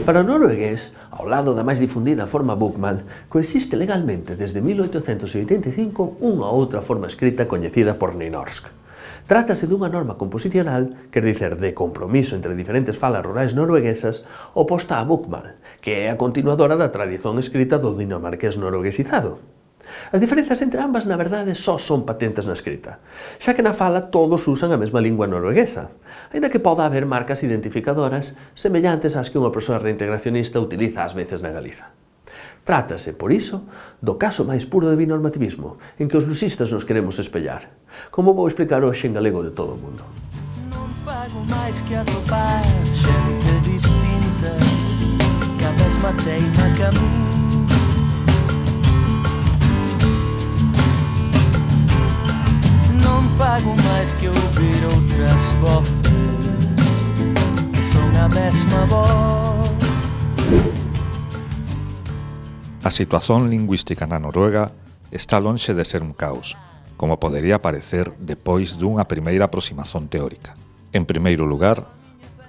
Para o noruegués, ao lado da máis difundida forma bokmål, coexiste legalmente desde 1885 unha outra forma escrita coñecida por nynorsk. Trátase dunha norma composicional, quer dicer, de compromiso entre diferentes falas rurais norueguesas, oposta a bokmål, que é a continuadora da tradición escrita do dinamarqués norueguesizado. As diferenzas entre ambas, na verdade, só son patentes na escrita, xa que na fala todos usan a mesma lingua norueguesa, aínda que poda haber marcas identificadoras semellantes ás que unha persoa reintegracionista utiliza ás veces na Galiza. Trátase, por iso, do caso máis puro de binormativismo, en que os lusistas nos queremos espellar, como vou explicar hoxe en galego de todo o mundo. Non fago máis que atopar xente distinta, que a mesma teima que a min. Non fago máis que ouvir outras voces que son a mesma voz. A situación lingüística na Noruega está lonxe de ser un caos, como podería parecer depois dunha primeira aproximación teórica. En primeiro lugar,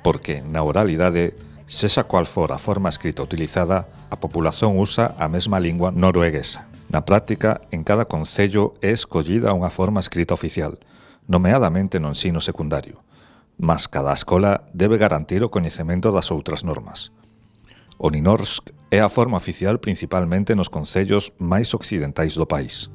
porque na oralidade, sexa cual for a forma escrita utilizada, a populación usa a mesma lingua norueguesa. Na práctica, en cada concello é escollida unha forma escrita oficial, nomeadamente no ensino secundario, mas cada escola debe garantir o coñecemento das outras normas. O nynorsk é a forma oficial principalmente nos concellos máis occidentais do país.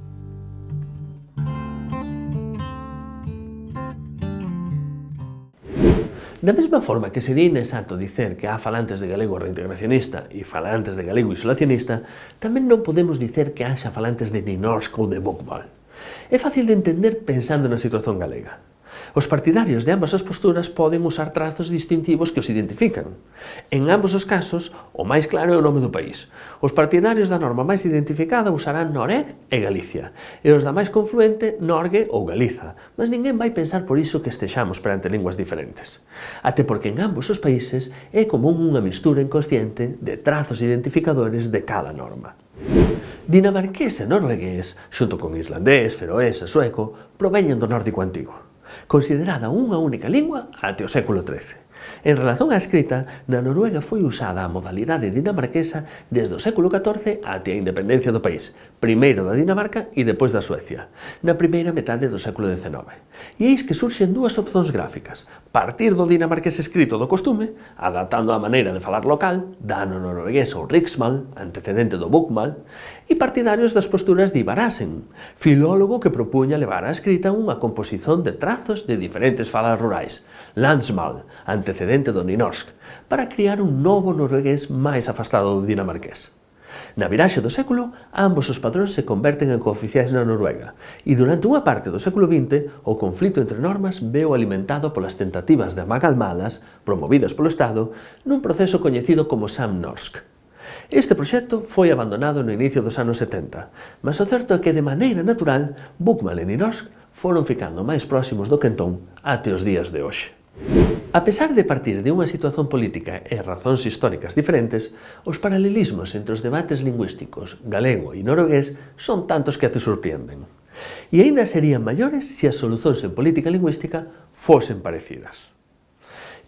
Da mesma forma que sería inexacto dicer que há falantes de galego reintegracionista e falantes de galego isolacionista, tamén non podemos dicer que haxa falantes de nynorsk ou de bokmål. É fácil de entender pensando na situación galega. Os partidarios de ambas as posturas poden usar trazos distintivos que os identifican. En ambos os casos, o máis claro é o nome do país. Os partidarios da norma máis identificada usarán Noreg e Galicia, e os da máis confluente Norge ou Galiza, mas ninguén vai pensar por iso que estexamos perante linguas diferentes. Até porque en ambos os países é común unha mistura inconsciente de trazos identificadores de cada norma. Dinamarqués e noruegués, xunto con islandés, feroés e sueco, proveñen do nórdico antigo, considerada unha única lingua até o século XIII. En relación á escrita, na Noruega foi usada a modalidade dinamarquesa desde o século XIV até a independencia do país, primeiro da Dinamarca e depois da Suecia, na primeira metade do século XIX. E eis que surxen dúas opcións gráficas: partir do dinamarqués escrito do costume, adaptando a maneira de falar local, dano noruegués ou riksmål, antecedente do bokmål, e partidarios das posturas de Ivar Aasen, filólogo que propuña levar á escrita unha composición de trazos de diferentes falas rurais, landsmål, antecedente do nynorsk, para criar un novo noruegués máis afastado do dinamarqués. Na viraxe do século, ambos os padróns se converten en cooficiais na Noruega, e durante unha parte do século XX, o conflito entre normas veo alimentado polas tentativas de amalgamalas, promovidas polo Estado, nun proceso coñecido como Samnorsk. Este proxecto foi abandonado no inicio dos anos 70, mas o certo é que de maneira natural, bokmål e nynorsk foron ficando máis próximos do que entón até os días de hoxe. A pesar de partir de unha situación política e razóns históricas diferentes, os paralelismos entre os debates lingüísticos galego e noruegués son tantos que te sorprenden. E aínda serían maiores se as solucións en política lingüística fosen parecidas.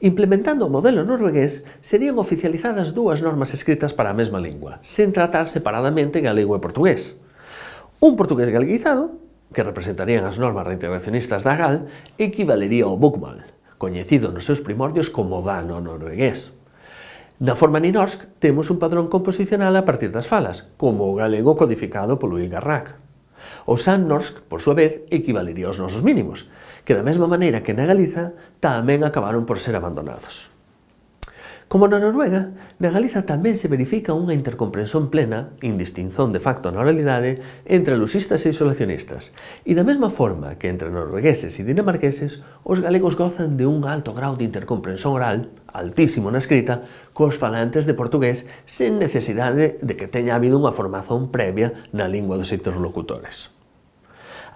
Implementando o modelo noruegués, serían oficializadas dúas normas escritas para a mesma lingua, sen tratar separadamente galego e portugués. Un portugués galeguizado, que representarían as normas reintegracionistas da GAL, equivalería ao bokmål, coñecido nos seus primordios como dano noruegués. Na forma nynorsk temos un padrón composicional a partir das falas, como o galego codificado polo Ilgarrak. O samnorsk, por súa vez, equivalería aos nosos mínimos, que da mesma maneira que na Galiza tamén acabaron por ser abandonados. Como na Noruega, na Galiza tamén se verifica unha intercomprensión plena, indistinción de facto na oralidade, entre lusistas e isolacionistas, e da mesma forma que entre noruegueses e dinamarqueses, os galegos gozan de un alto grau de intercomprensión oral, altísimo na escrita, cos falantes de portugués sen necesidade de que teña habido unha formación previa na lingua dos interlocutores.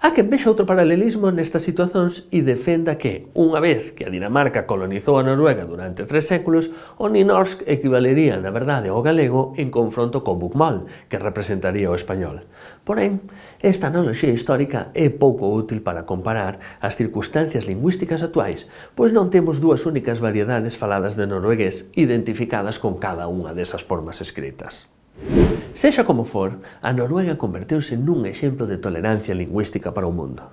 Há quen vexa outro paralelismo nestas situacións e defenda que, unha vez que a Dinamarca colonizou a Noruega durante 3 séculos, o ninorsk equivalería, na verdade, ao galego en confronto co bokmål, que representaría o español. Porén, esta analoxía histórica é pouco útil para comparar as circunstancias lingüísticas actuais, pois non temos dúas únicas variedades faladas de noruegués identificadas con cada unha desas formas escritas. Sexa como for, a Noruega converteuse nun exemplo de tolerancia lingüística para o mundo.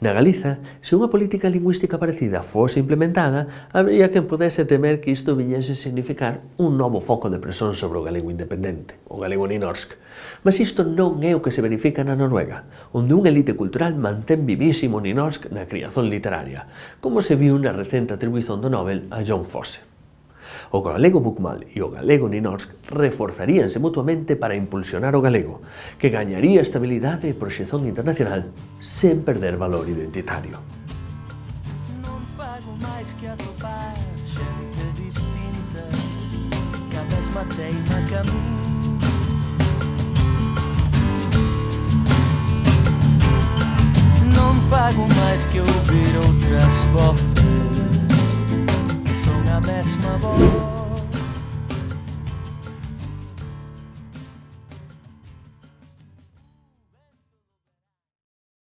Na Galiza, se unha política lingüística parecida fose implementada, habría quen pudese temer que isto viñese a significar un novo foco de presión sobre o galego independente, o galego ninorsk. Mas isto non é o que se verifica na Noruega, onde unha elite cultural mantén vivísimo o ninorsk na criazón literaria, como se viu na recente atribuición do Nobel a Jon Fosse. O galego bokmål e o galego ninorsk reforzaríanse mutuamente para impulsionar o galego, que gañaría estabilidade e proxección internacional sen perder valor identitario. Non fago máis que atopar xente distinta que a mesma teima que a min. Non fago máis que ouvir outras voces que son a mesma voz.